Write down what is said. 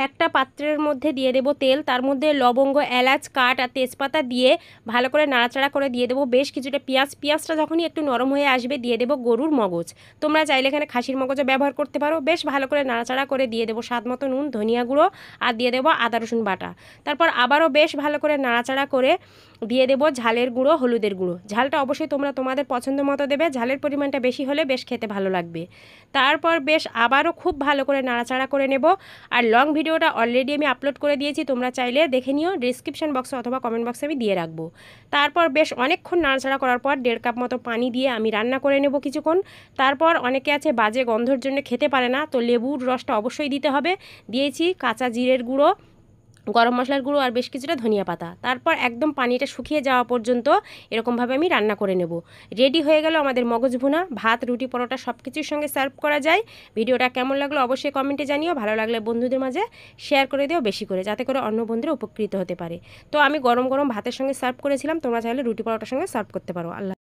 একটা পাত্রের মধ্যে দিয়ে দেব তেল, তার মধ্যে লবঙ্গ, এলাচ, কাঠ আর তেজপাতা দিয়ে ভালো করে নাড়াচাড়া করে দিয়ে দেবো বেশ কিছুটা পেঁয়াজ। পেঁয়াজটা যখনই একটু নরম হয়ে আসবে দিয়ে দেবো গরুর মগজ, তোমরা চাইলে এখানে খাসির মগজও ব্যবহার করতে পারো। বেশ ভালো করে নাড়াচাড়া করে দিয়ে দেবো স্বাদ মতো নুন, ধনিয়া গুঁড়ো আর দিয়ে দেবো আদা রসুন বাটা। তারপর আবারও বেশ ভালো করে নাড়াচাড়া করে দিয়ে দেবো ঝালের গুঁড়ো, হলুদের গুঁড়ো। ঝালটা অবশ্যই তোমরা তোমাদের পছন্দ মতো দেবে, ঝালের পরিমাণটা বেশি হলে বেশ খেতে ভালো লাগবে। তারপর বেশ আবারও খুব ভালো করে নাড়াচাড়া করে নেব। আর লং ভিডিওটা অলরেডি আমি আপলোড করে দিয়েছি, তোমরা চাইলে দেখে নিও, ডিসক্রিপশন বক্সে অথবা কমেন্ট বক্সে আমি দিয়ে রাখবো। তারপর বেশ অনেকক্ষণ নাড়াচাড়া করার পর 1.5 কাপ মতো পানি দিয়ে আমি রান্না করে নেব কিছুক্ষণ। তারপর অনেকে আছে বাজে গন্ধর জন্য খেতে পারে না, তো লেবুর রসটা অবশ্যই দিতে হবে। দিয়েছি কাঁচা জিরের গুঁড়ো, গরম মশলার গুঁড়ো আর বেশ কিছুটা ধনিয়া পাতা। তারপর একদম পানিটা শুকিয়ে যাওয়া পর্যন্ত এরকমভাবে আমি রান্না করে নেব। রেডি হয়ে গেল আমাদের মগজ ভুনা। ভাত, রুটি, পরোটা সব কিছুর সঙ্গে সার্ভ করা যায়। ভিডিওটা কেমন লাগলো অবশ্যই কমেন্টে জানিও। ভালো লাগলে বন্ধুদের মাঝে শেয়ার করে দিও বেশি করে, যাতে করে অন্য বন্ধুরা উপকৃত হতে পারে। তো আমি গরম গরম ভাতের সঙ্গে সার্ভ করেছিলাম, তোমরা চাইলে রুটি পরোটার সঙ্গে সার্ভ করতে পারো। আল্লাহ।